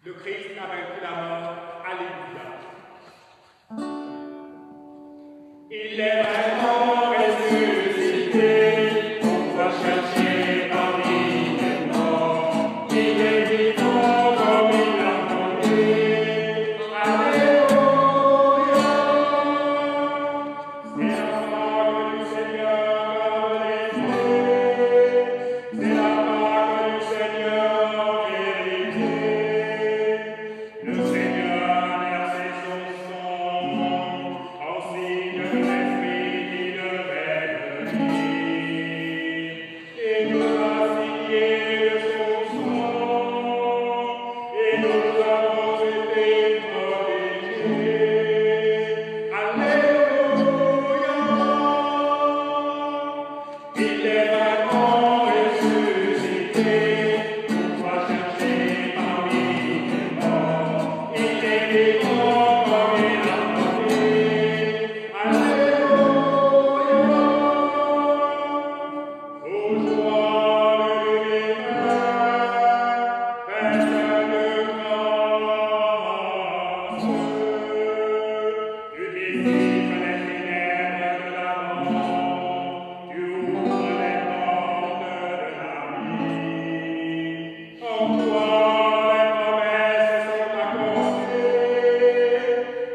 Le Christ a vaincu la mort. Alléluia. Il est vraiment ressuscité. On va chercher parmi les morts. Il est vivant comme il l'a promis. Alléluia. C'est la parole du Seigneur vérité. C'est la parole du Seigneur vérité. Le Seigneur a versé son sang en signe de l'Esprit qui devait venir. Et nous a signé de son sang, et nous avons été protégés. Alléluia! Il est vraiment ressuscité. Pourquoi chercher parmi les morts? Il est vivant comme il a promis. Alléluia! Aux joies de l'univers, personne de grâce. Tu dissipe les ténèbres de la mort, tu ouvres les portes de la vie. En toi les promesses sont accordées,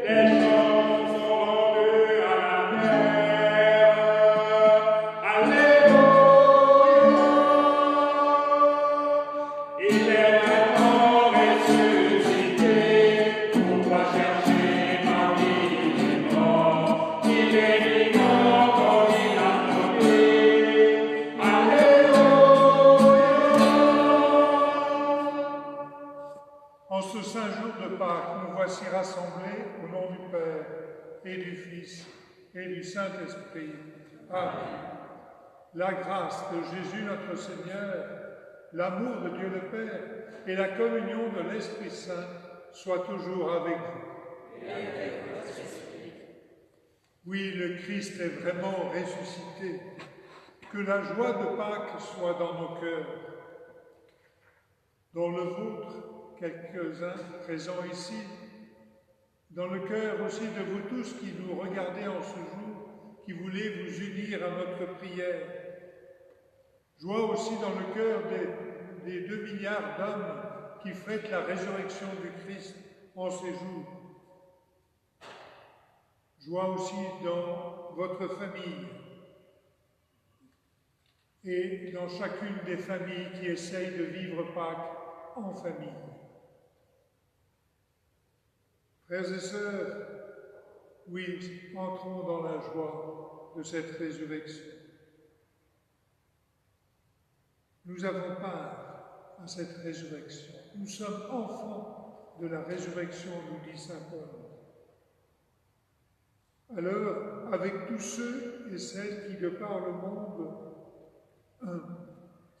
les choses sont rendues à la terre. Alléluia! Il est vraiment ressuscité. Pourquoi chercher parmi les morts? Il est vivant comme il a promis. Alléluia! En ce saint jour de Pâques, nous voici rassemblés au nom du Père et du Fils et du Saint-Esprit. Amen. La grâce de Jésus notre Seigneur, l'amour de Dieu le Père et la communion de l'Esprit Saint soient toujours avec vous. Oui, le Christ est vraiment ressuscité. Que la joie de Pâques soit dans nos cœurs. Dans le vôtre, quelques-uns présents ici, dans le cœur aussi de vous tous qui nous regardez en ce jour, qui voulez vous unir à notre prière. Joie aussi dans le cœur des 2 milliards d'hommes qui fêtent la résurrection du Christ en ces jours. Joie aussi dans votre famille et dans chacune des familles qui essayent de vivre Pâques en famille. Frères et sœurs, oui, entrons dans la joie de cette résurrection. Nous avons part à cette résurrection. Nous sommes enfants de la résurrection, nous dit saint Paul. Alors, avec tous ceux et celles qui, de par le monde,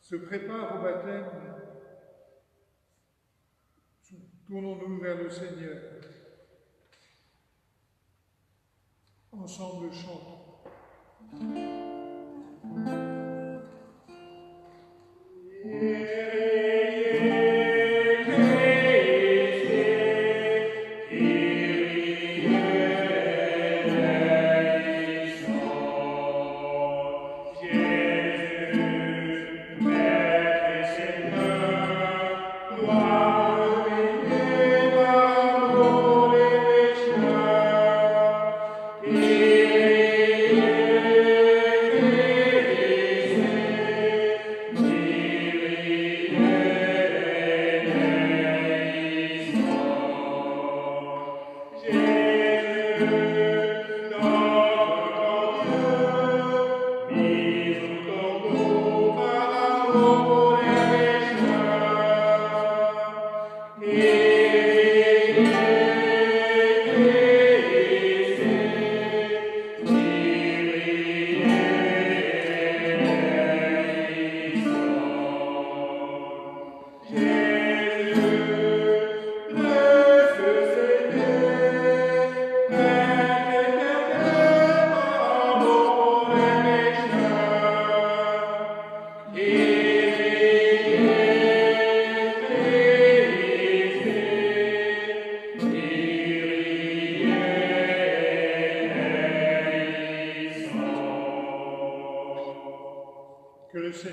se préparent au baptême, tournons-nous vers le Seigneur. Ensemble chantons. Yeah.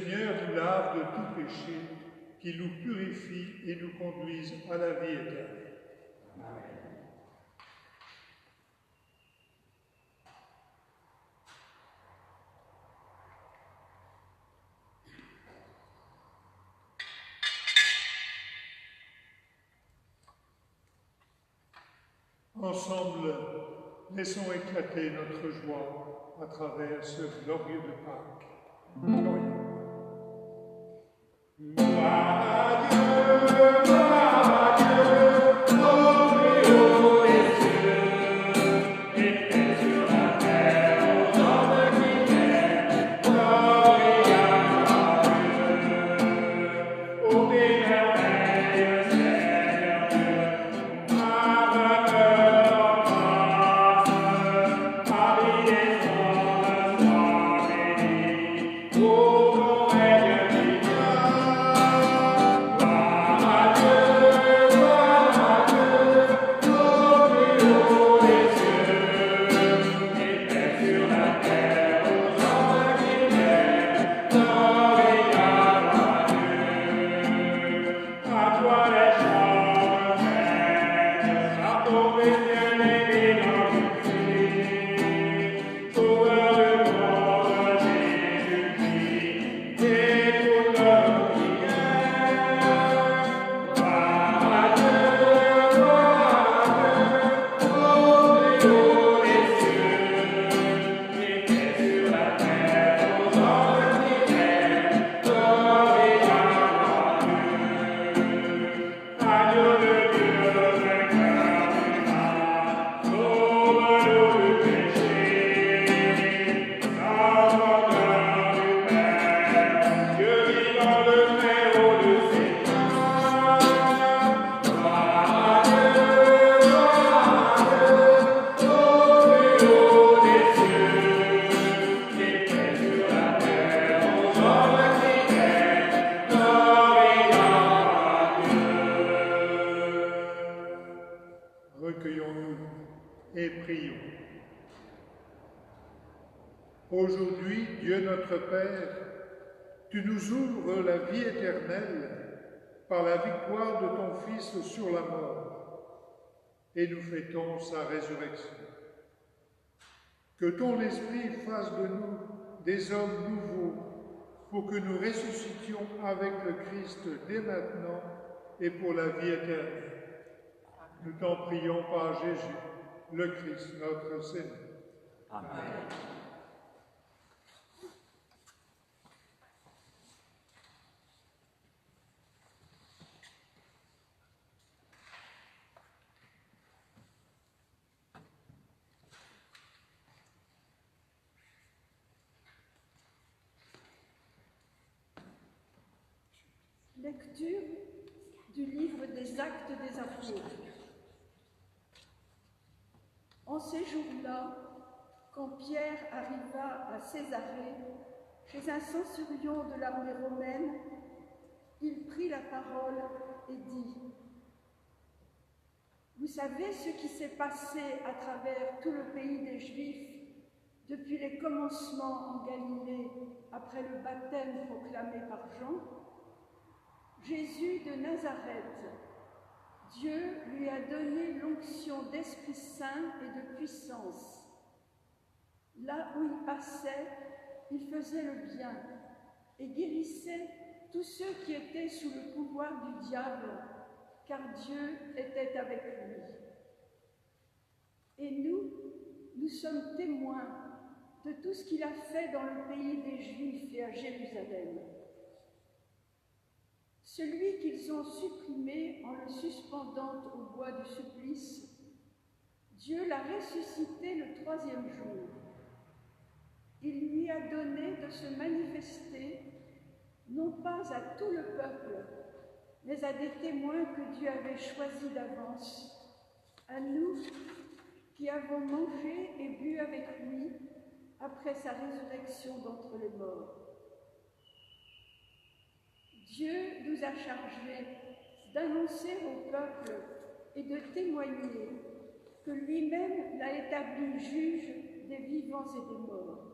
Seigneur nous lave de tout péché, qu'il nous purifie et nous conduise à la vie éternelle. Amen. Ensemble, laissons éclater notre joie à travers ce glorieux de Pâques. Gloire. Aujourd'hui, Dieu notre Père, tu nous ouvres la vie éternelle par la victoire de ton Fils sur la mort, et nous fêtons sa résurrection. Que ton Esprit fasse de nous des hommes nouveaux, pour que nous ressuscitions avec le Christ dès maintenant et pour la vie éternelle. Nous t'en prions par Jésus, le Christ, notre Seigneur. Amen. Lecture du livre des Actes des Apôtres. En ces jours-là, quand Pierre arriva à Césarée, chez un centurion de l'armée romaine, il prit la parole et dit : « Vous savez ce qui s'est passé à travers tout le pays des Juifs depuis les commencements en Galilée après le baptême proclamé par Jean ? Jésus de Nazareth, Dieu lui a donné l'onction d'Esprit Saint et de puissance. Là où il passait, il faisait le bien et guérissait tous ceux qui étaient sous le pouvoir du diable, car Dieu était avec lui. Et nous sommes témoins de tout ce qu'il a fait dans le pays des Juifs et à Jérusalem. Celui qu'ils ont supprimé en le suspendant au bois du supplice, Dieu l'a ressuscité le troisième jour. Il lui a donné de se manifester, non pas à tout le peuple, mais à des témoins que Dieu avait choisis d'avance, à nous qui avons mangé et bu avec lui après sa résurrection d'entre les morts. Dieu nous a chargés d'annoncer au peuple et de témoigner que lui-même l'a établi juge des vivants et des morts.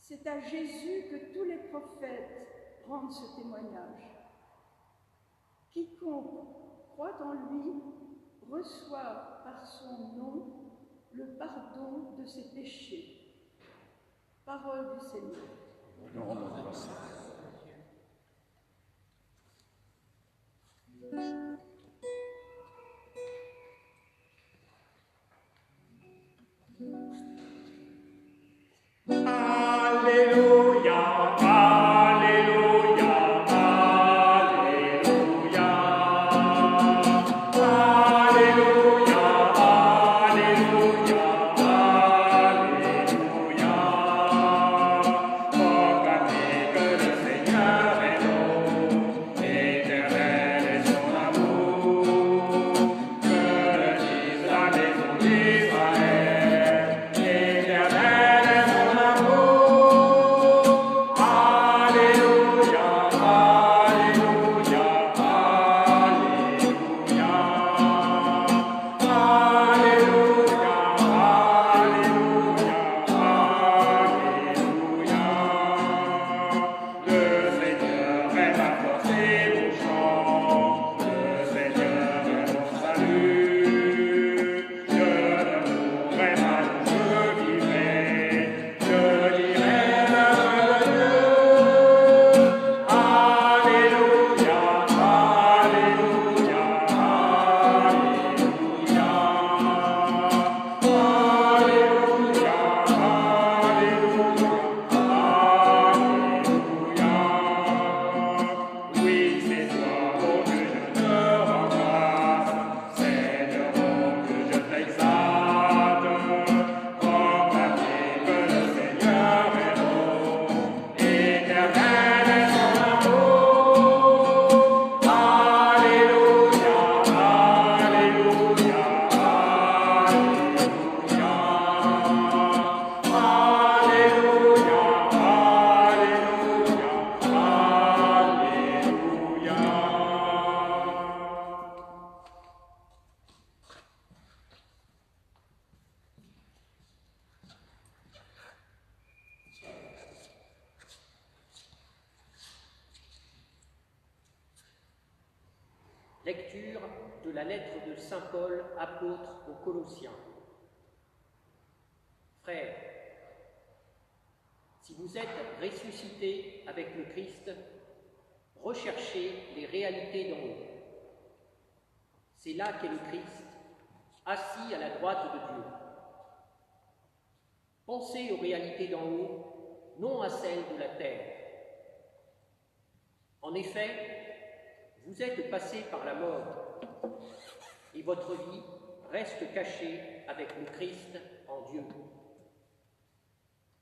C'est à Jésus que tous les prophètes rendent ce témoignage. Quiconque croit en lui reçoit par son nom le pardon de ses péchés. Parole du Seigneur. Nous rendons grâce. Alléluia, Alléluia, Alléluia. Alléluia, Alléluia, Alléluia. Proclamez que le Seigneur est bon, éternel est son amour. Que le dise la maison d'Israël, éternel est son amour. Alléluia, Alléluia, Alléluia. Alléluia, Alléluia, Alléluia. Le Seigneur est ma force et mon chant, le Seigneur est mon salut. Je ne mourrai pas, je vivrai, je dirai l'œuvre de Dieu. Alléluia, Alléluia, Alléluia. Alléluia, Alléluia, Alléluia. Oui, c'est toi, mon Dieu, je te rends grâce. Seigneur, mon Dieu, je t'exalte. Proclamez que le Seigneur est bon, éternel est son amour. Alléluia, Alléluia, Alléluia. Alléluia, Alléluia, Alléluia. Lecture de la lettre de saint Paul, apôtre aux Colossiens. Frères, si vous êtes ressuscités avec le Christ, recherchez les réalités d'en haut. C'est là qu'est le Christ, assis à la droite de Dieu. Pensez aux réalités d'en haut, non à celles de la terre. En effet, vous êtes passés par la mort, et votre vie reste cachée avec le Christ en Dieu.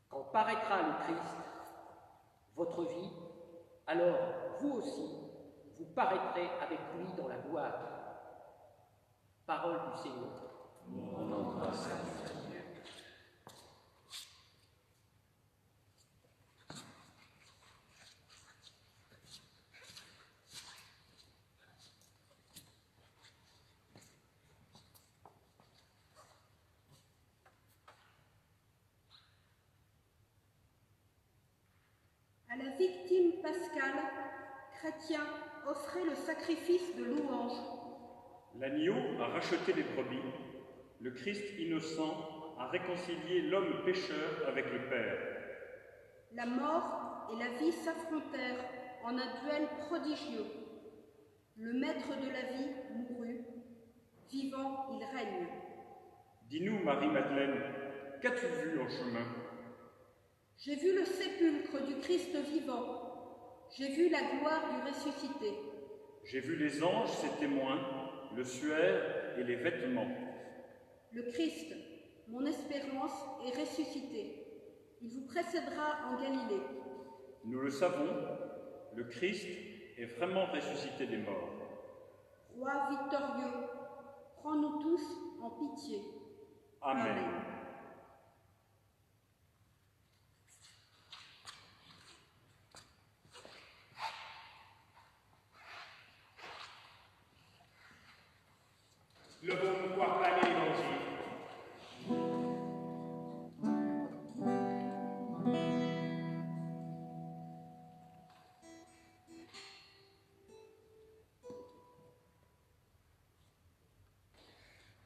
Quand paraîtra le Christ, votre vie, alors vous aussi, vous paraîtrez avec lui dans la gloire. Parole du Seigneur. Nous rendons grâce à Dieu. À la victime pascale, chrétiens offraient le sacrifice de louange. L'agneau a racheté les brebis, le Christ innocent a réconcilié l'homme pécheur avec le Père. La mort et la vie s'affrontèrent en un duel prodigieux. Le maître de la vie mourut, vivant il règne. Dis-nous, Marie-Madeleine, qu'as-tu vu en chemin? J'ai vu le sépulcre du Christ vivant, j'ai vu la gloire du ressuscité. J'ai vu les anges, ses témoins, le suaire et les vêtements. Le Christ, mon espérance, est ressuscité. Il vous précédera en Galilée. Nous le savons, le Christ est vraiment ressuscité des morts. Roi victorieux, prends-nous tous en pitié. Amen. Levons-nous proclamer l'Évangile.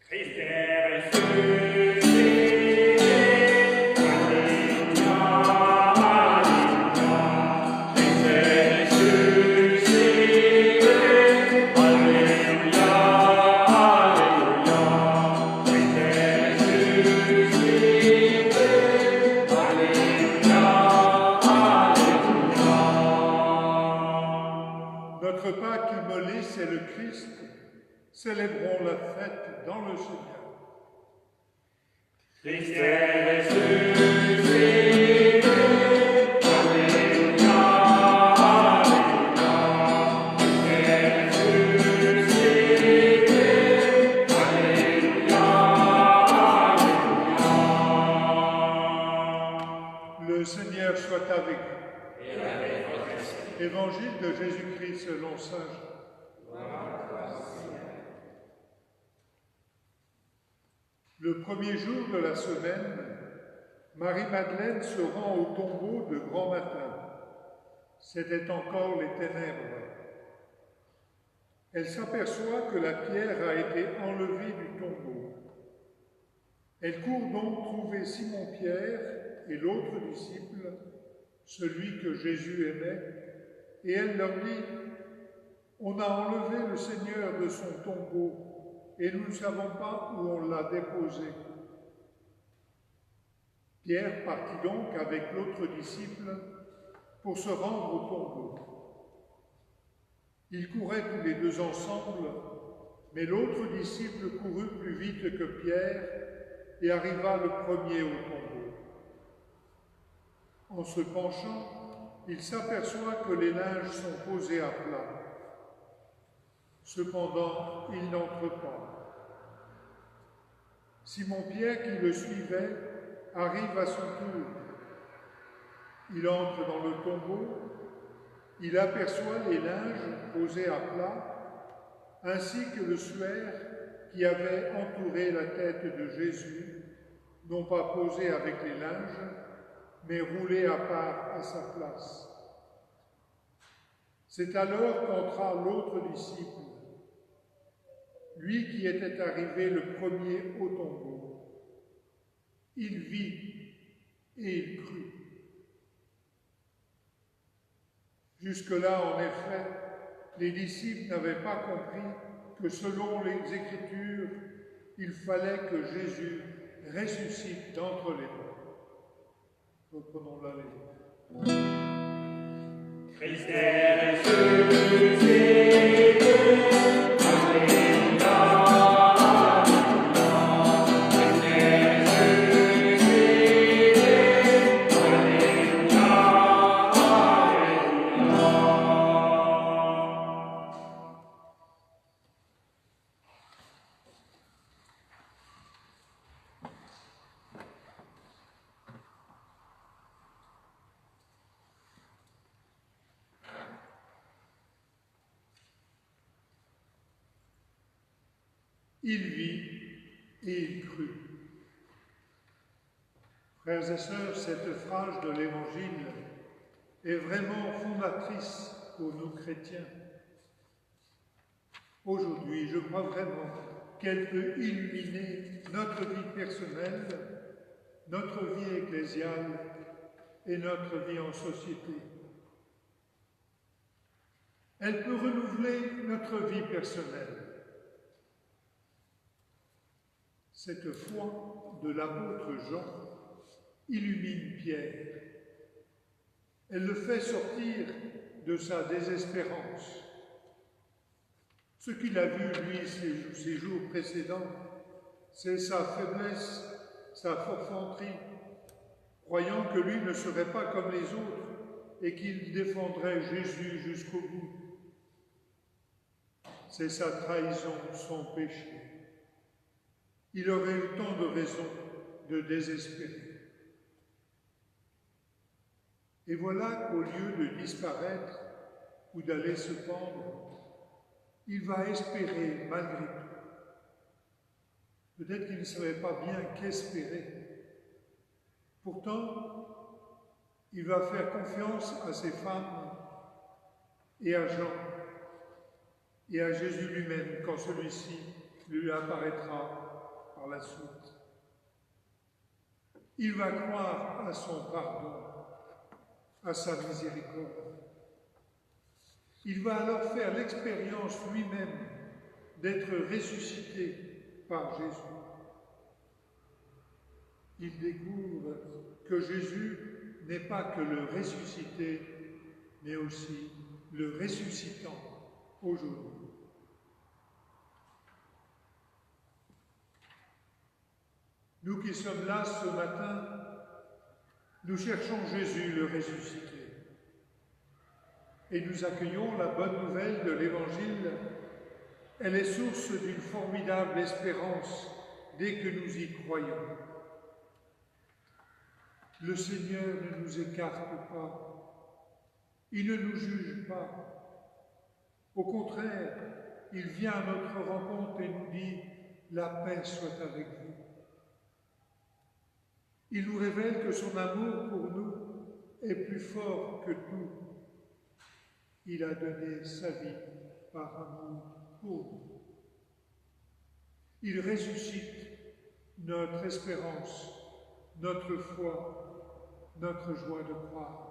Christ est ressuscité, Alléluia, Alléluia. Christ est ressuscité, Alléluia, Alléluia. Christ est ressuscité, Alléluia, Alléluia. Notre Pâque immolée, c'est le Christ. Célébrons la fête dans le Seigneur. Christ est ressuscité, Alléluia, Alléluia. Christ est ressuscité, Alléluia, Alléluia. Le Seigneur soit avec vous. Évangile de Jésus-Christ selon saint Jean. Le premier jour de la semaine, Marie-Madeleine se rend au tombeau de grand matin. C'étaient encore les ténèbres. Elle s'aperçoit que la pierre a été enlevée du tombeau. Elle court donc trouver Simon-Pierre et l'autre disciple, celui que Jésus aimait, et elle leur dit « On a enlevé le Seigneur de son tombeau, et nous ne savons pas où on l'a déposé. » Pierre partit donc avec l'autre disciple pour se rendre au tombeau. Ils couraient tous les deux ensemble, mais l'autre disciple courut plus vite que Pierre et arriva le premier au tombeau. En se penchant, il s'aperçoit que les linges sont posés à plat. Cependant, il n'entre pas. Simon-Pierre, qui le suivait, arrive à son tour. Il entre dans le tombeau, il aperçoit les linges posés à plat, ainsi que le suaire qui avait entouré la tête de Jésus, non pas posé avec les linges, mais roulé à part à sa place. C'est alors qu'entra l'autre disciple, lui qui était arrivé le premier au tombeau. Il vit et il crut. Jusque-là, en effet, les disciples n'avaient pas compris que selon les Écritures, il fallait que Jésus ressuscite d'entre les morts. Reprenons la lecture. Christ est ressuscité, Alléluia, Alléluia. Christ est ressuscité, Alléluia, Alléluia. Il vit et il crut. Frères et sœurs, cette phrase de l'Évangile est vraiment fondatrice pour nous chrétiens. Aujourd'hui, je crois vraiment qu'elle peut illuminer notre vie personnelle, notre vie ecclésiale et notre vie en société. Elle peut renouveler notre vie personnelle. Cette foi de l'apôtre Jean illumine Pierre. Elle le fait sortir de sa désespérance. Ce qu'il a vu, lui, ces jours précédents, c'est sa faiblesse, sa forfanterie, croyant que lui ne serait pas comme les autres et qu'il défendrait Jésus jusqu'au bout. C'est sa trahison, son péché. Il aurait eu tant de raisons de désespérer. Et voilà qu'au lieu de disparaître ou d'aller se pendre, il va espérer malgré tout. Peut-être qu'il ne savait pas bien qu'espérer. Pourtant, il va faire confiance à ses femmes et à Jean et à Jésus lui-même quand celui-ci lui apparaîtra par la suite. Il va croire à son pardon, à sa miséricorde. Il va alors faire l'expérience lui-même d'être ressuscité par Jésus. Il découvre que Jésus n'est pas que le ressuscité, mais aussi le ressuscitant aujourd'hui. Nous qui sommes là ce matin, nous cherchons Jésus le ressuscité. Et nous accueillons la bonne nouvelle de l'Évangile. Elle est source d'une formidable espérance dès que nous y croyons. Le Seigneur ne nous écarte pas. Il ne nous juge pas. Au contraire, il vient à notre rencontre et nous dit « La paix soit avec vous ». Il nous révèle que son amour pour nous est plus fort que tout. Il a donné sa vie par amour pour nous. Il ressuscite notre espérance, notre foi, notre joie de croire.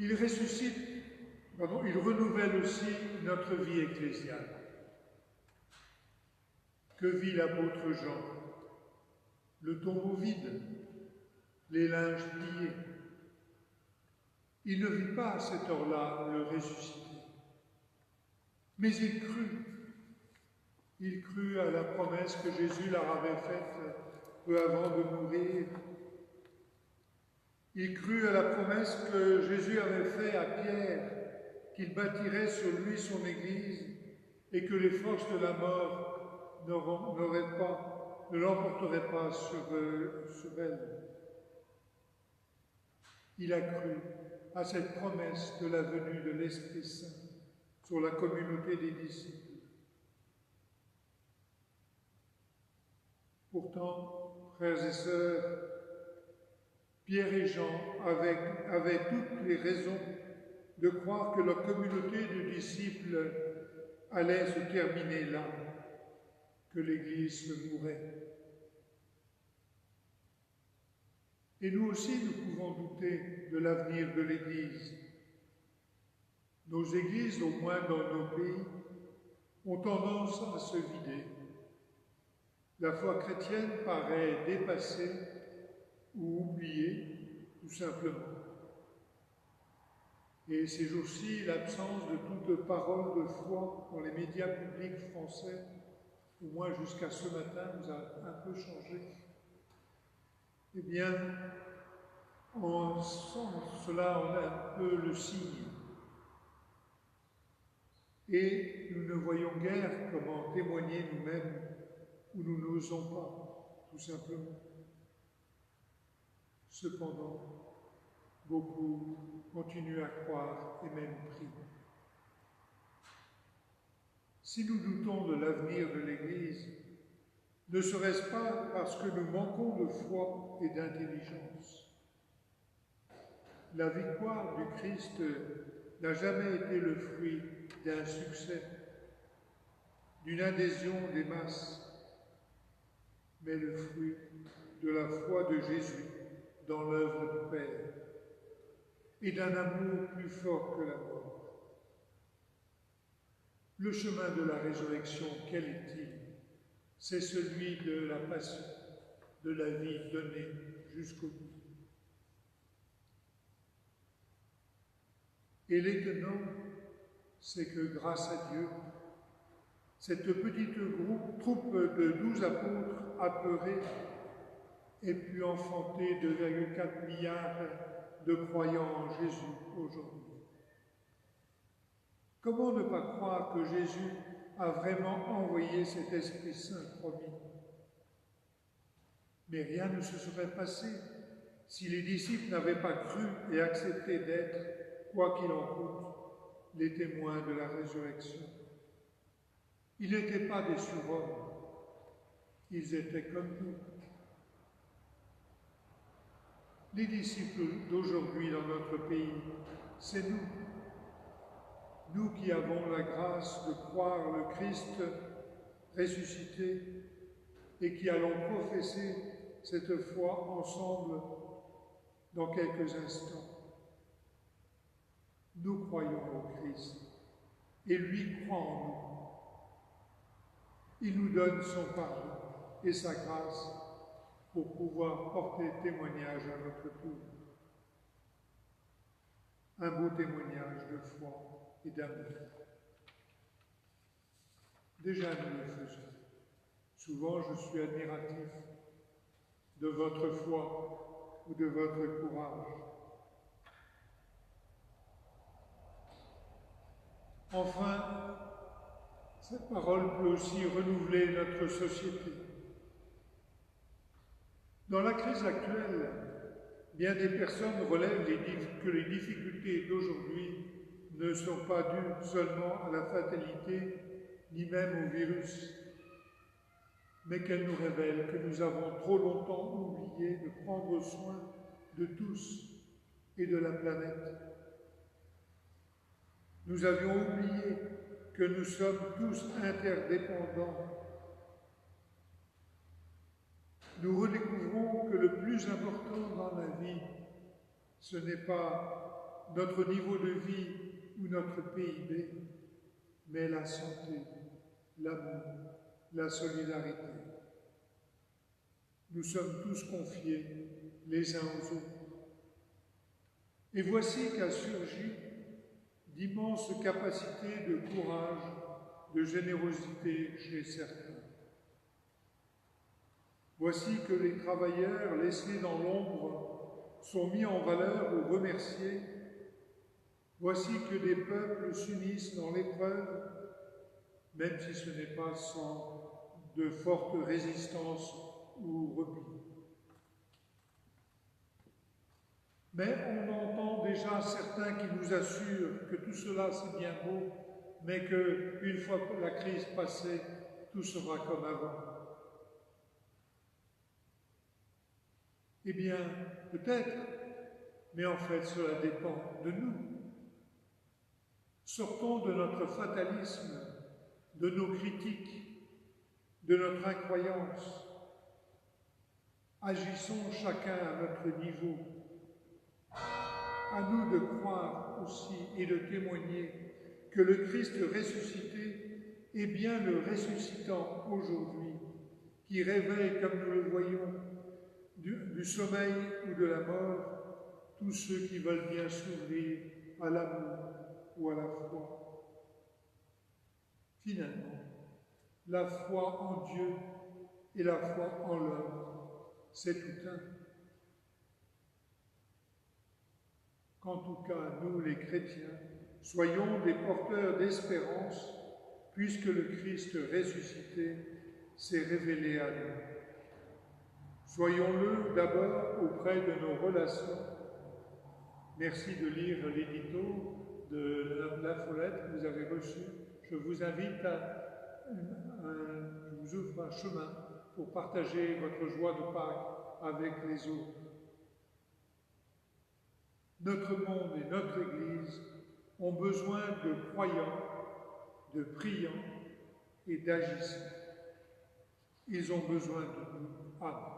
Il renouvelle aussi notre vie ecclésiale. Que vit l'apôtre Jean? Le tombeau vide, les linges pliés. Il ne vit pas à cette heure-là le ressuscité. Mais il crut. Il crut à la promesse que Jésus leur avait faite peu avant de mourir. Il crut à la promesse que Jésus avait faite à Pierre, qu'il bâtirait sur lui son Église et que les forces de la mort ne l'emporteraient pas sur elle. Il a cru à cette promesse de la venue de l'Esprit Saint sur la communauté des disciples. Pourtant, frères et sœurs, Pierre et Jean avaient toutes les raisons de croire que leur communauté de disciples allait se terminer là, que l'Église se mourait. Et nous aussi, nous pouvons douter de l'avenir de l'Église. Nos églises, au moins dans nos pays, ont tendance à se vider. La foi chrétienne paraît dépassée ou oubliée, tout simplement. Et ces jours-ci, l'absence de toute parole de foi dans les médias publics français, au moins jusqu'à ce matin, nous a un peu changé. Eh bien, en cela, on a un peu le signe. Et nous ne voyons guère comment témoigner nous-mêmes, ou nous n'osons pas, tout simplement. Cependant, beaucoup continuent à croire et même prient. Si nous doutons de l'avenir de l'Église, ne serait-ce pas parce que nous manquons de foi et d'intelligence? La victoire du Christ n'a jamais été le fruit d'un succès, d'une adhésion des masses, mais le fruit de la foi de Jésus dans l'œuvre du Père et d'un amour plus fort que la mort. Le chemin de la résurrection, quel est-il? C'est celui de la passion, de la vie donnée jusqu'au bout. Et l'étonnant, c'est que grâce à Dieu, cette petite troupe de 12 apôtres apeurés ait pu enfanter 2,4 milliards de croyants en Jésus aujourd'hui. Comment ne pas croire que Jésus a vraiment envoyé cet Esprit Saint promis? Mais rien ne se serait passé si les disciples n'avaient pas cru et accepté d'être, quoi qu'il en coûte, les témoins de la résurrection. Ils n'étaient pas des surhommes, ils étaient comme nous. Les disciples d'aujourd'hui dans notre pays, c'est nous. nous qui avons la grâce de croire le Christ ressuscité et qui allons professer cette foi ensemble dans quelques instants. Nous croyons au Christ et lui croit en nous. Il nous donne son pardon et sa grâce pour pouvoir porter témoignage à notre tour. Un beau témoignage de foi et d'amour. Déjà nous le faisons. Souvent je suis admiratif de votre foi ou de votre courage. Enfin, cette parole peut aussi renouveler notre société. Dans la crise actuelle, bien des personnes relèvent que les difficultés d'aujourd'hui ne sont pas dues seulement à la fatalité, ni même au virus, mais qu'elles nous révèlent que nous avons trop longtemps oublié de prendre soin de tous et de la planète. Nous avions oublié que nous sommes tous interdépendants. Nous redécouvrons que le plus important dans la vie, ce n'est pas notre niveau de vie ou notre PIB, mais la santé, l'amour, la solidarité. Nous sommes tous confiés les uns aux autres. Et voici qu'a surgi d'immenses capacités de courage, de générosité chez certains. Voici que les travailleurs laissés dans l'ombre sont mis en valeur ou remerciés. Voici que des peuples s'unissent dans l'épreuve, même si ce n'est pas sans de fortes résistances ou replis. Mais on entend déjà certains qui nous assurent que tout cela c'est bien beau, mais qu'une fois la crise passée, tout sera comme avant. Eh bien, peut-être, mais en fait cela dépend de nous. Sortons de notre fatalisme, de nos critiques, de notre incroyance. Agissons chacun à notre niveau. À nous de croire aussi et de témoigner que le Christ ressuscité est bien le ressuscitant aujourd'hui, qui réveille, comme nous le voyons, du sommeil ou de la mort, tous ceux qui veulent bien s'ouvrir à l'amour ou à la foi. Finalement, la foi en Dieu et la foi en l'homme, c'est tout un. Qu'en tout cas, nous les chrétiens, soyons des porteurs d'espérance, puisque le Christ ressuscité s'est révélé à nous. Soyons-le d'abord auprès de nos relations. Merci de lire l'édito de l'infolette que vous avez reçu. Je vous invite je vous ouvre un chemin pour partager votre joie de Pâques avec les autres. Notre monde et notre Église ont besoin de croyants, de priants et d'agissants. Ils ont besoin de nous. Amen.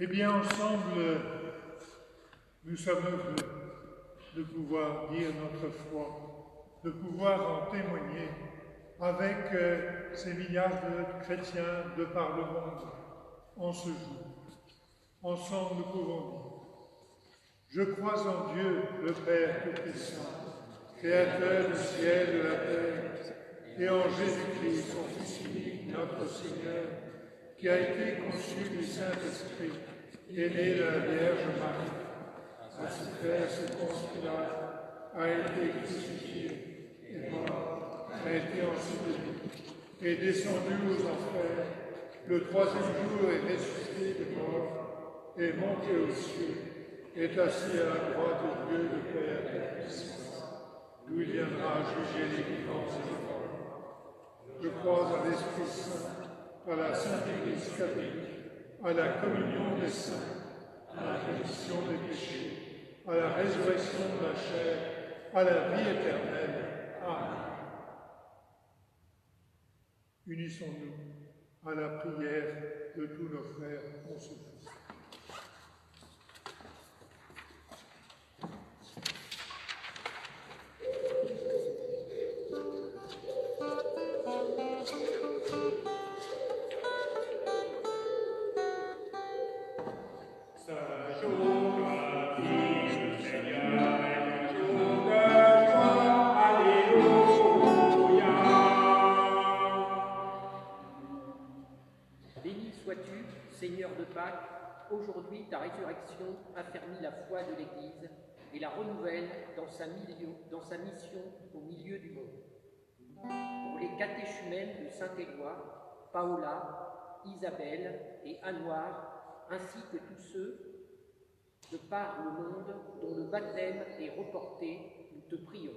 Eh bien, ensemble, nous sommes heureux de pouvoir dire notre foi, de pouvoir en témoigner avec ces milliards de chrétiens de par le monde en ce jour. Ensemble, nous pouvons dire: je crois en Dieu, le Père Tout-Puissant, Créateur du ciel et de la terre, et en Jésus-Christ, son Fils unique, notre Seigneur, qui a été conçu du Saint-Esprit, est né de la Vierge Marie, a souffert sous Ponce Pilate, a été crucifié, est mort, a été enseveli, est descendu aux enfers, le troisième jour est ressuscité des morts, est monté aux cieux, est assis à la droite de Dieu le Père Tout-Puissant, d'où il viendra juger les vivants et les morts. Je crois à l'Esprit Saint, à la Sainte Église catholique, à la communion des saints, à la rémission des péchés, à la résurrection de la chair, à la vie éternelle. Amen. Unissons-nous à la prière de tous nos frères en ce jour. Seigneur de Pâques, aujourd'hui ta résurrection affermit la foi de l'Église et la renouvelle dans sa mission au milieu du monde. Pour les catéchumènes de Saint-Éloi, Paola, Isabelle et Anouar, ainsi que tous ceux de par le monde dont le baptême est reporté, nous te prions.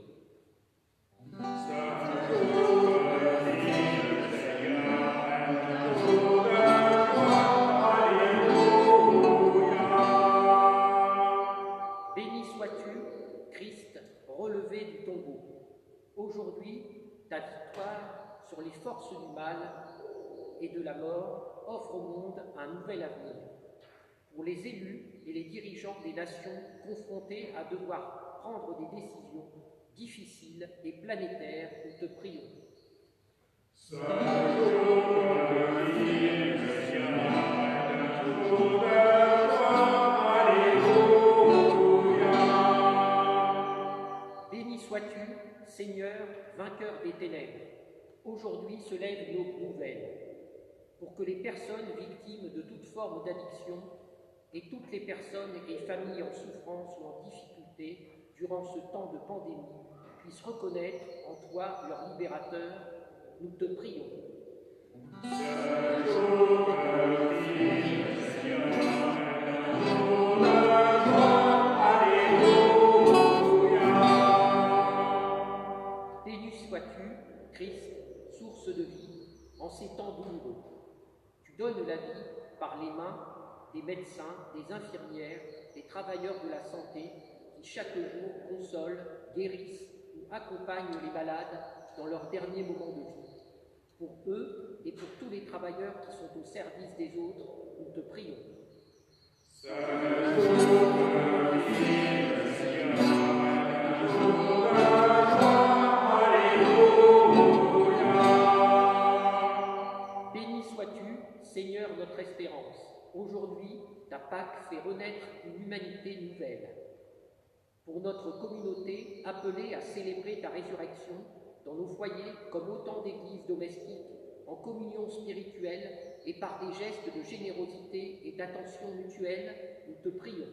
Relevé du tombeau. Aujourd'hui, ta victoire sur les forces du mal et de la mort offre au monde un nouvel avenir. Pour les élus et les dirigeants des nations confrontés à devoir prendre des décisions difficiles et planétaires, nous te prions. Sois-tu, Seigneur, vainqueur des ténèbres. Aujourd'hui se lève une aube nouvelle, pour que les personnes victimes de toute forme d'addiction et toutes les personnes et familles en souffrance ou en difficulté durant ce temps de pandémie puissent reconnaître en toi leur libérateur. Nous te prions. Sois-tu, Christ, source de vie, en ces temps douloureux. Tu donnes la vie par les mains des médecins, des infirmières, des travailleurs de la santé qui chaque jour consolent, guérissent ou accompagnent les malades dans leurs derniers moments de vie. Pour eux et pour tous les travailleurs qui sont au service des autres, nous te prions. Seigneur, notre espérance, aujourd'hui, ta Pâque fait renaître une humanité nouvelle. Pour notre communauté appelée à célébrer ta résurrection dans nos foyers comme autant d'églises domestiques, en communion spirituelle et par des gestes de générosité et d'attention mutuelle, nous te prions.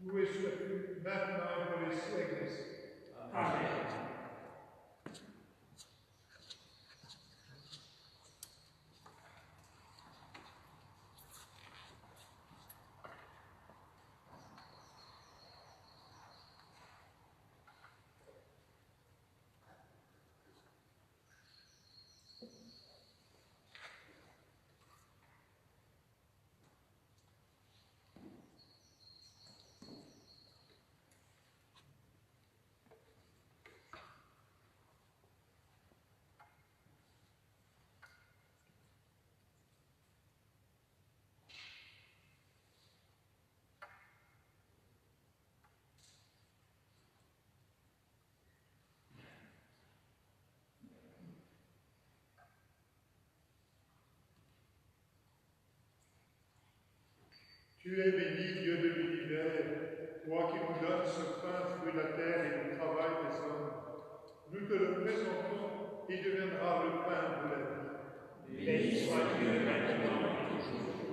Loué sois-tu maintenant et pour les siècles des siècles. Amen. Tu es béni, Dieu de l'univers, toi qui nous donnes ce pain, fruit de la terre et du travail des hommes. Nous te le présentons, il deviendra le pain de la vie. Béni soit Dieu maintenant et toujours.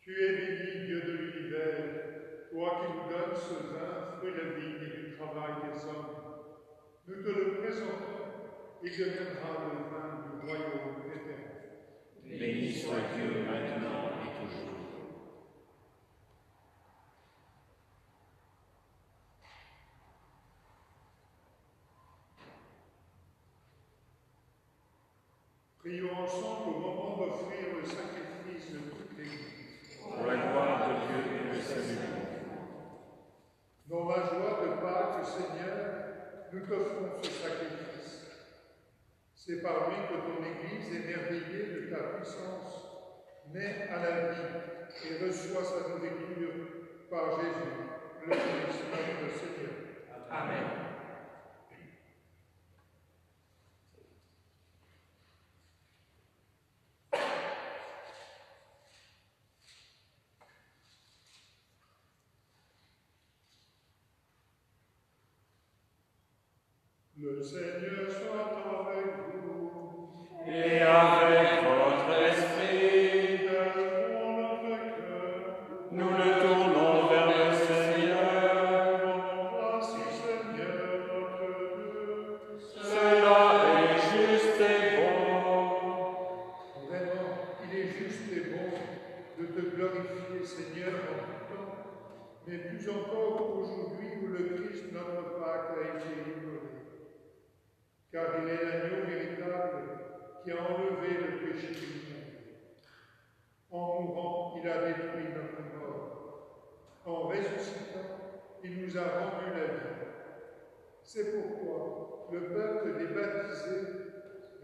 Tu es béni, Dieu de l'univers, toi qui nous donnes ce vin, fruit de la vigne et du travail des hommes. Nous te le présentons, il deviendra le vin du royaume éternel. Béni soit Dieu maintenant et toujours. Prions ensemble au moment d'offrir le sacrifice de toute l'Église. Pour la gloire de Dieu et le salut. Dans la joie de Pâques, Seigneur, nous t'offrons ce sacrifice. C'est par lui que ton Église, émerveillée de ta puissance, naît à la vie et reçoit sa nourriture par Jésus, le Christ, notre Seigneur. Amen. Le Seigneur soit avec vous. Et avec votre esprit, Élevons notre cœur. nous le tournons vers le Seigneur. Voici, Seigneur, notre Dieu. Cela est juste et bon. Vraiment, il est juste et bon de te glorifier, Seigneur, en tout temps, mais plus encore aujourd'hui où le Christ, notre Pâques, a été immolé. Car il est l'agneau véritable qui a enlevé le péché du monde. En mourant, il a détruit notre mort. En ressuscitant, il nous a rendu la vie. C'est pourquoi le peuple des baptisés,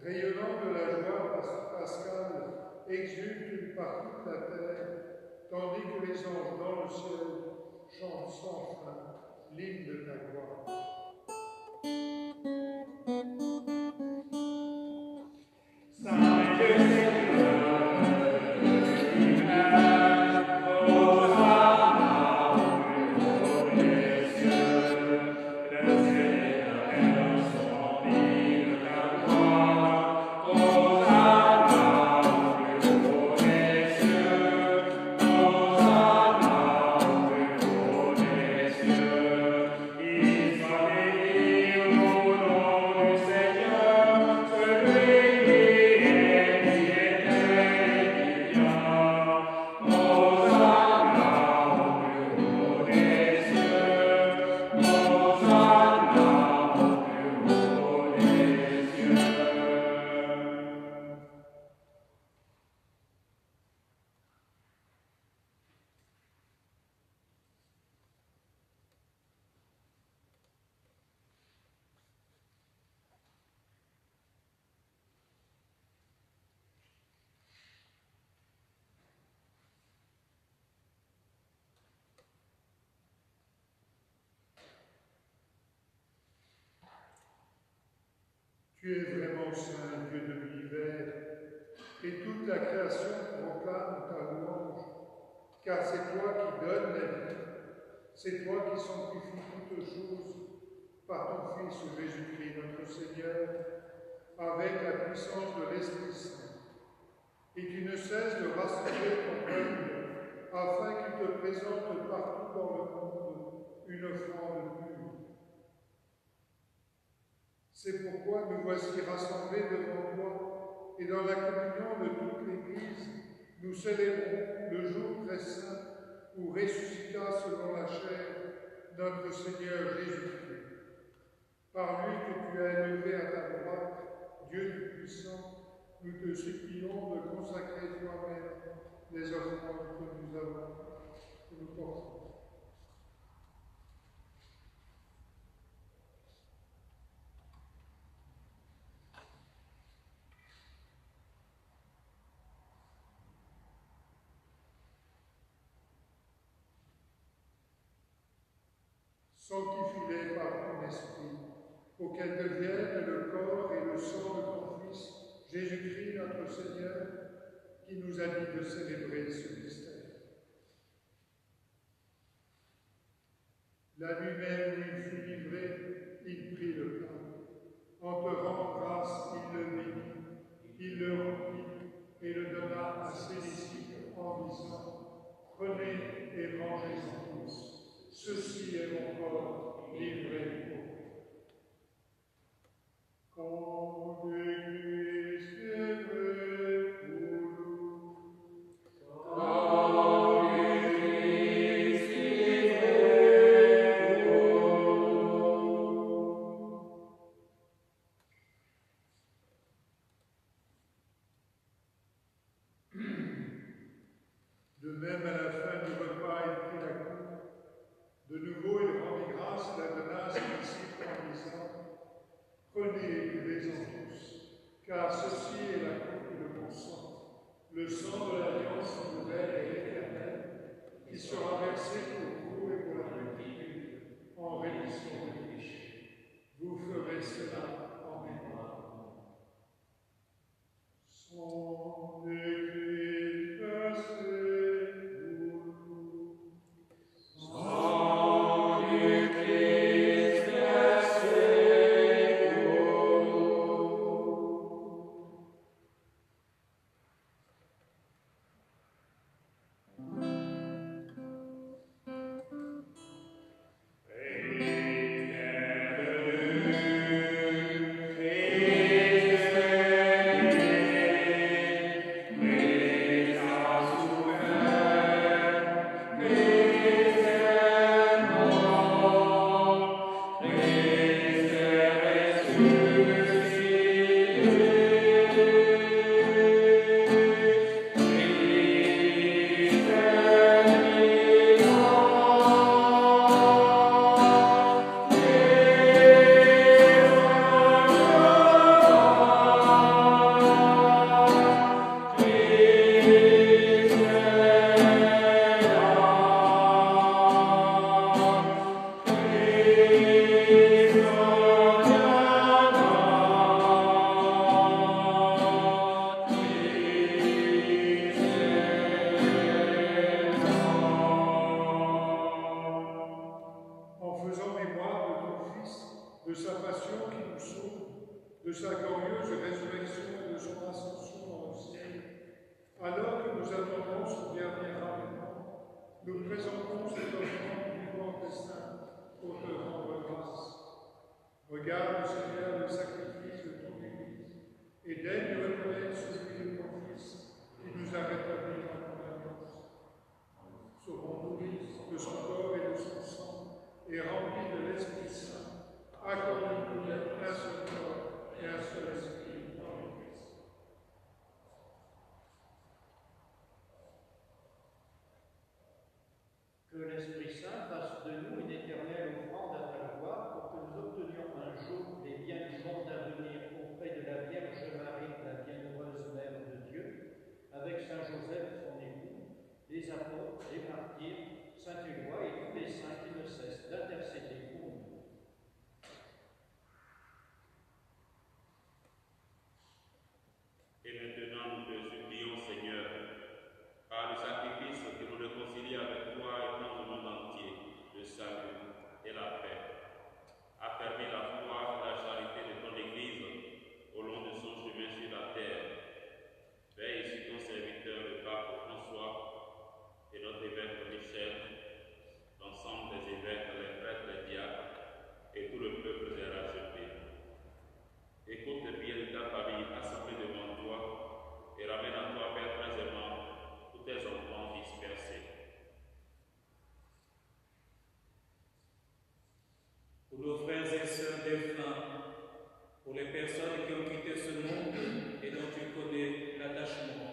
rayonnant de la joie pascale, exulte par toute la terre, tandis que les anges dans le ciel chantent sans fin l'hymne de ta gloire. Saint Dieu Seigneur, Hosanna au plus haut des cieux. Le Seigneur est dans son île de gloire. Hosanna au plus haut des cieux. Hosanna au plus haut des cieux. Il soit béni au nom du Seigneur, celui Tu es vraiment saint, Dieu de l'univers, et toute la création proclame ta louange, car c'est toi qui donnes la vie, c'est toi qui sanctifies toutes choses par ton Fils Jésus-Christ, notre Seigneur, avec la puissance de l'Esprit Saint. Et tu ne cesses de rassembler ton peuple, afin qu'il te présente partout dans le monde une offrande pure. C'est pourquoi nous voici rassemblés devant toi, et dans la communion de toute l'Église, nous célébrons le jour très saint où ressuscita selon la chair notre Seigneur Jésus-Christ. Par lui que tu as élevé à ta droite, Dieu Tout-Puissant, nous te supplions de consacrer toi-même les offrandes que nous avons, que nous portons. Sanctifie-les par ton esprit, pour qu'elles deviennent le corps et le sang de ton Fils, Jésus-Christ notre Seigneur, qui nous a dit de célébrer ce mystère. La nuit même où il fut livré, il prit le pain. En te rendant grâce, il le bénit, il le rompit et le donna à ses disciples en disant: Prenez et mangez-en tous. Ceci est mon corps livré pour vous. Quand l'Église est vraie pour nous, quand l'Église est vraie pour nous. De même, à la fin du repas, il prit la coupe. De nouveau, il rendit grâce et la donna à ses disciples en disant: Prenez et buvez-en tous, car ceci est la coupe de mon sang, le sang de l'alliance nouvelle et éternelle, qui sera versé pour vous et pour la multitude en rémission des péchés. Vous ferez cela en mémoire de moi. Son Église versée pour nous. Son Église versée pour nous. En faisant mémoire de ton Fils, de sa passion qui nous sauve, de sa glorieuse résurrection et de son ascension dans le ciel, alors que nous attendons son dernier avènement, nous présentons cet offrande du vivant destin pour te rendre grâce. Regarde, Seigneur, le sacrifice de ton Église et daigne reconnaître celui de ton Fils qui nous a rétablis dans ton alliance. Sauvons-nous de son corps et de son sang, et remplis de l'Esprit Saint, accorde-nous d'être un seul corps et un seul esprit dans le Christ. Que l'Esprit Saint fasse de nous une éternelle offrande à ta gloire, pour que nous obtenions un jour les biens du monde à venir auprès de la Vierge Marie, la bienheureuse Mère de Dieu, avec Saint Joseph, son époux, les apôtres, les martyrs, Saint Éloi et tous les saints qui ne cessent d'intercéder pour nous. Et maintenant, nous te supplions, Seigneur, par le sacrifice qui nous réconcilie avec toi et tout le monde entier, le salut et la paix. Affermis la foi et la charité de ton Église au long de son chemin sur la terre. Veille sur ton serviteur, le pape François, et notre évêque Michel, l'ensemble des évêques, les prêtres, les diacres, et tout le peuple des rachetés. Écoute bien ta famille assemblée devant toi et ramène à toi, Père très aimant, tous tes enfants dispersés. Pour nos frères et sœurs défunts, pour les personnes qui ont quitté ce monde et dont tu connais l'attachement,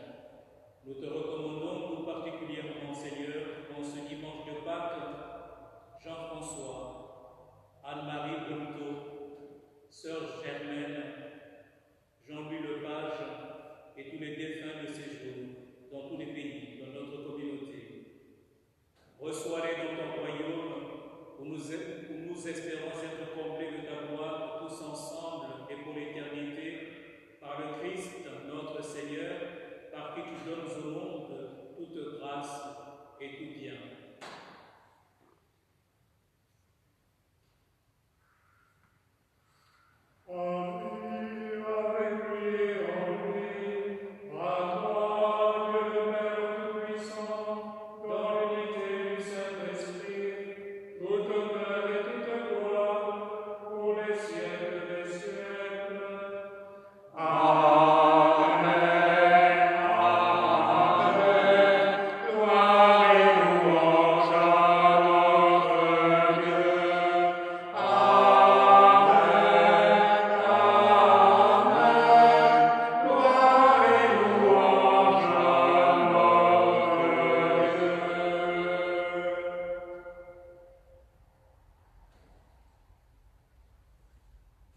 nous te recommandons tout particulièrement, Seigneur, en ce dimanche de Pâques, Jean-François, Anne-Marie Bonneau, Sœur Germaine, Jean-Louis Lepage et tous les défunts de ces jours, dans tous les pays, dans notre communauté. Reçois-les dans ton royaume, où nous nous espérons être comblés de ta gloire tous ensemble et pour l'éternité, par le Christ, notre Seigneur, par qui tu donnes au monde toute grâce et tout bien.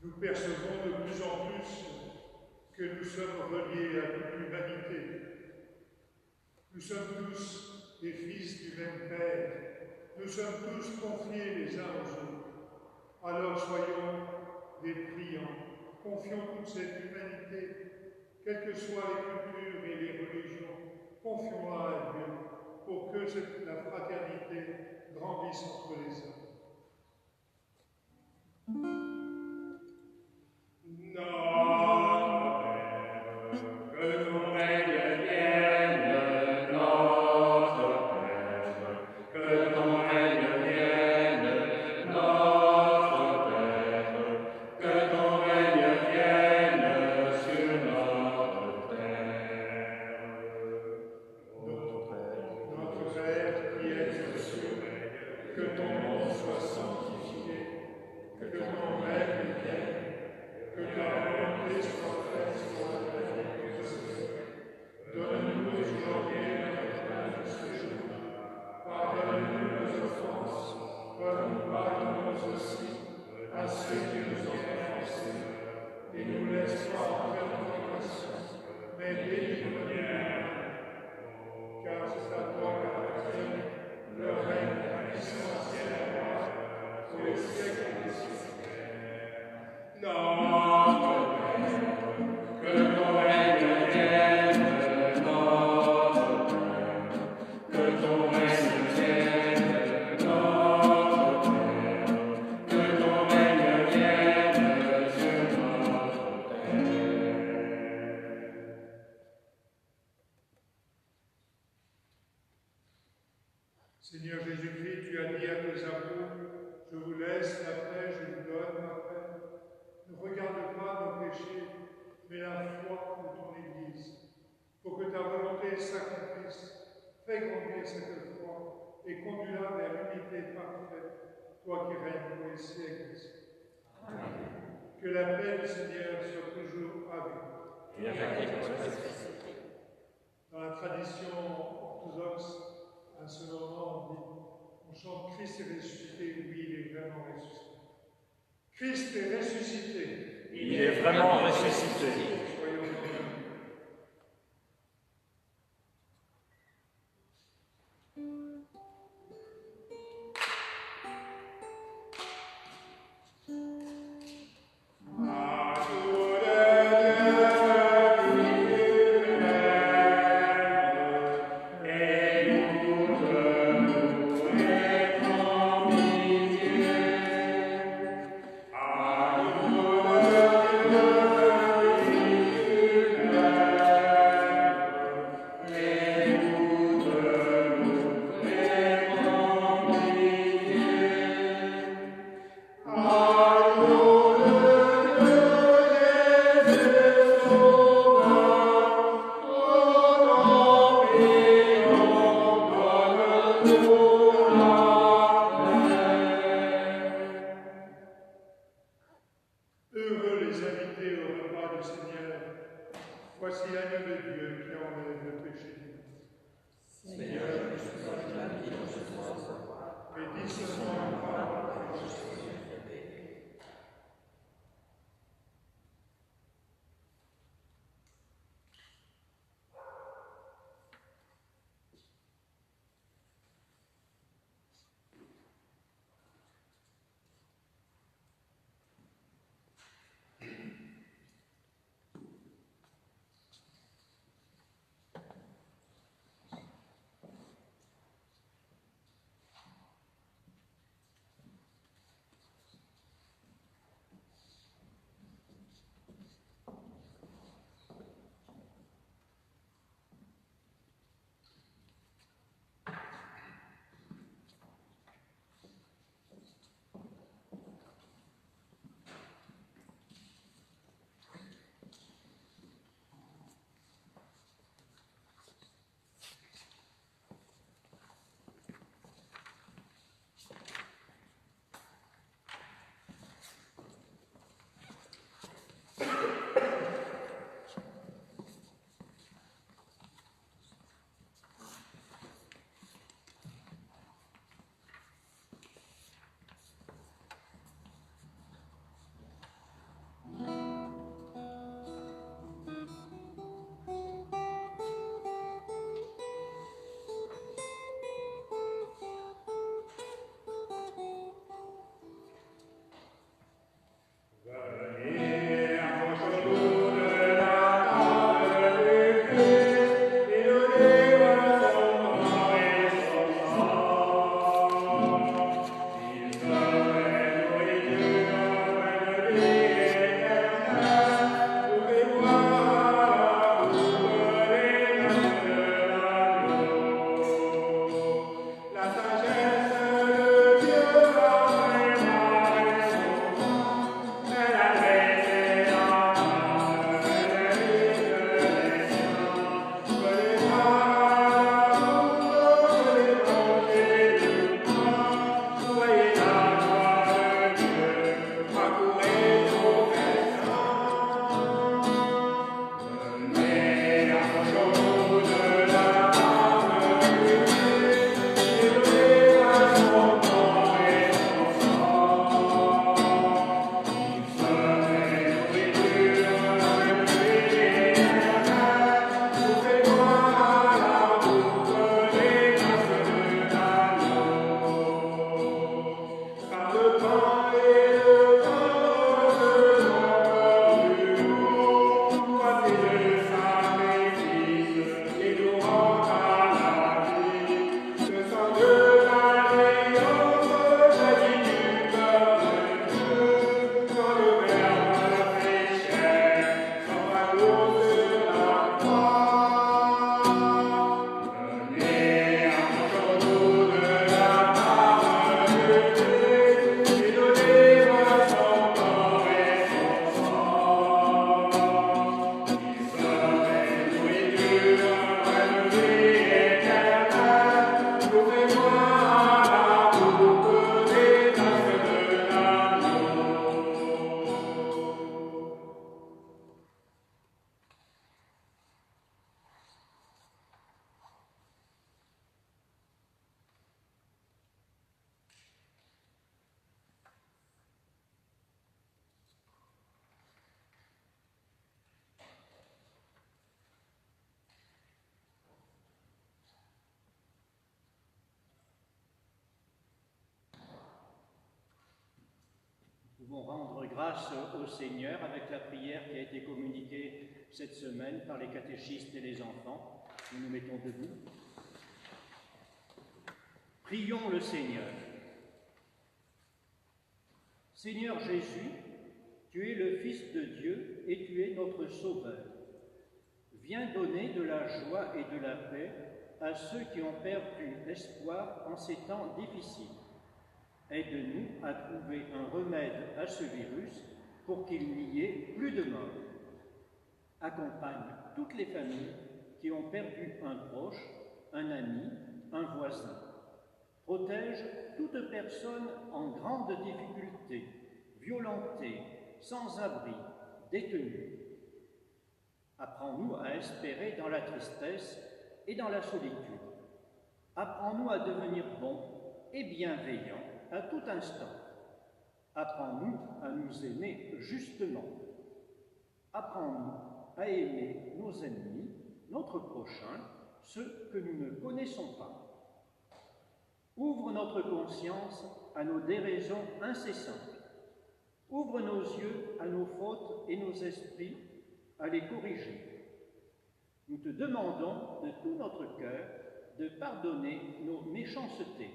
Nous percevons de plus en plus que nous sommes reliés à toute l'humanité. Nous sommes tous des fils du même Père. Nous sommes tous confiés les uns aux autres. Alors soyons des priants. Confions toute cette humanité, quelles que soient les cultures et les religions, confions-la à Dieu pour que la fraternité grandisse entre les hommes. Que ton règne vienne, notre Père, que ton règne vienne, notre Père, que ton règne vienne sur notre terre. Notre Père qui es aux cieux, que ton nom soit sanctifié, que ton règne vienne, que ta volonté soit faite sur la terre que sur le ciel. Donne-nous aujourd'hui notre pain de ce jour. Pardonne-nous nos offenses, comme nous pardonnons aussi à ceux qui nous ont offensés. Et ne nous laisse pas entrer en tentation, mais délivre-nous du mal. Car c'est à toi qu'appartiennent le règne, la puissance et la gloire pour les siècles des siècles. Notre Père, que ton règne vienne, notre Père, que ton règne vienne, notre Père, que ton règne vienne sur notre terre. Seigneur Jésus-Christ, tu as dit à tes apôtres, je vous laisse la paix, je vous donne ma paix. Ne regarde pas nos péchés, mais la foi de ton Église, pour que ta volonté s'accomplisse. Fais grandir cette foi et conduis-la vers l'unité parfaite, toi qui règnes pour les siècles. Amen. Que la paix du Seigneur soit toujours avec vous. Et avec votre esprit. Dans la tradition orthodoxe, à ce moment, on chante Christ est ressuscité, oui, il est vraiment ressuscité. Christ est ressuscité. Il est vraiment ressuscité. Soyons pouvons rendre grâce au Seigneur avec la prière qui a été communiquée cette semaine par les catéchistes et les enfants. Nous nous mettons debout. Prions le Seigneur. Seigneur Jésus, tu es le Fils de Dieu et tu es notre Sauveur. Viens donner de la joie et de la paix à ceux qui ont perdu espoir en ces temps difficiles. Aide-nous à trouver un remède à ce virus pour qu'il n'y ait plus de morts. Accompagne toutes les familles qui ont perdu un proche, un ami, un voisin. Protège toute personne en grande difficulté, violentée, sans abri, détenue. Apprends-nous à espérer dans la tristesse et dans la solitude. Apprends-nous à devenir bons et bienveillants à tout instant. Apprends-nous à nous aimer justement. Apprends-nous à aimer nos ennemis, notre prochain, ceux que nous ne connaissons pas. Ouvre notre conscience à nos déraisons incessantes. Ouvre nos yeux à nos fautes et nos esprits à les corriger. Nous te demandons de tout notre cœur de pardonner nos méchancetés.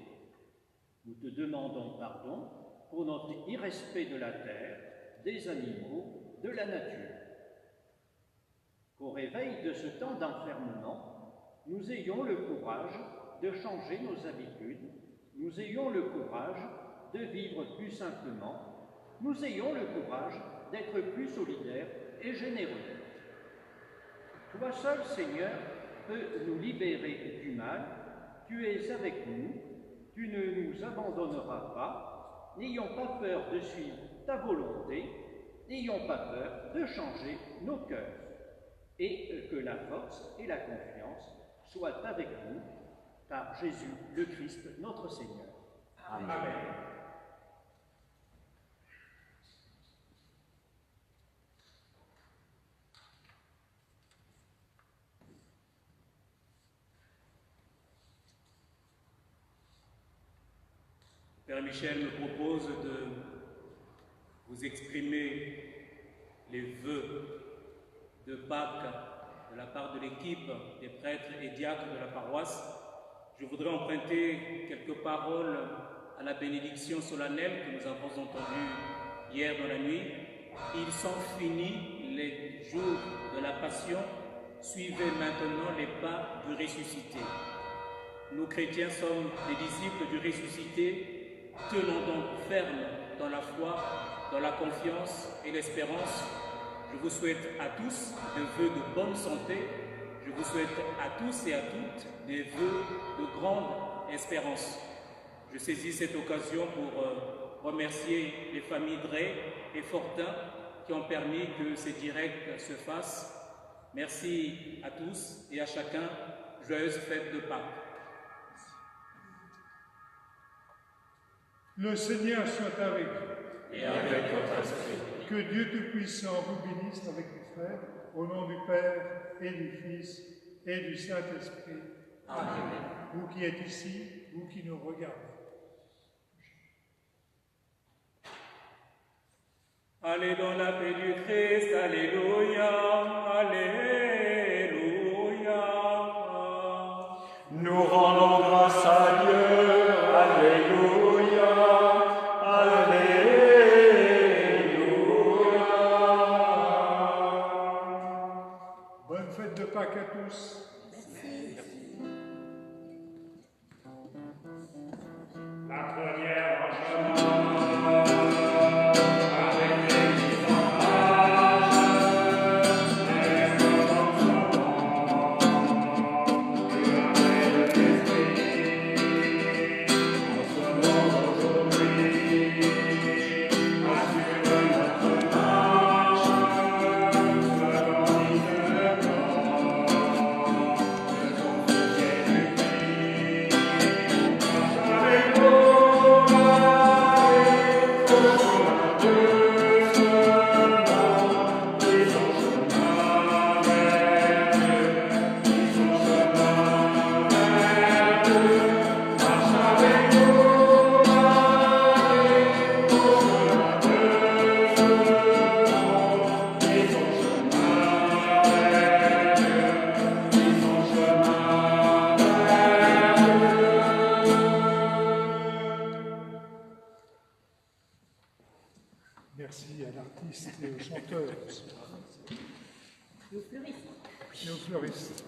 Nous te demandons pardon pour notre irrespect de la terre, des animaux, de la nature. Qu'au réveil de ce temps d'enfermement, nous ayons le courage de changer nos habitudes, nous ayons le courage de vivre plus simplement, nous ayons le courage d'être plus solidaires et généreux. Toi seul, Seigneur, peux nous libérer du mal, tu es avec nous, tu ne nous abandonneras pas, n'ayons pas peur de suivre ta volonté, n'ayons pas peur de changer nos cœurs, et que la force et la confiance soient avec nous, par Jésus le Christ, notre Seigneur. Amen. Père Michel me propose de vous exprimer les vœux de Pâques de la part de l'équipe des prêtres et diacres de la paroisse. Je voudrais emprunter quelques paroles à la bénédiction solennelle que nous avons entendue hier dans la nuit. Ils sont finis les jours de la Passion, suivez maintenant les pas du ressuscité. Nous chrétiens sommes les disciples du ressuscité, tenons donc ferme dans la foi, dans la confiance et l'espérance. Je vous souhaite à tous des vœux de bonne santé. Je vous souhaite à tous et à toutes des vœux de grande espérance. Je saisis cette occasion pour remercier les familles Drey et Fortin qui ont permis que ces directs se fassent. Merci à tous et à chacun. Joyeuse fête de Pâques. Le Seigneur soit avec vous. Et avec votre esprit. Que Dieu Tout-Puissant vous bénisse avec les frères, au nom du Père et du Fils et du Saint-Esprit. Amen. Vous qui êtes ici, vous qui nous regardez. Allez dans la paix du Christ, alléluia, alléluia. Nous rendons grâce à Dieu, alléluia, alléluia. Bonne fête de Pâques à tous. La première marche avec les images, et aux chanteurs Et aux fleuristes. et aux fleuristes.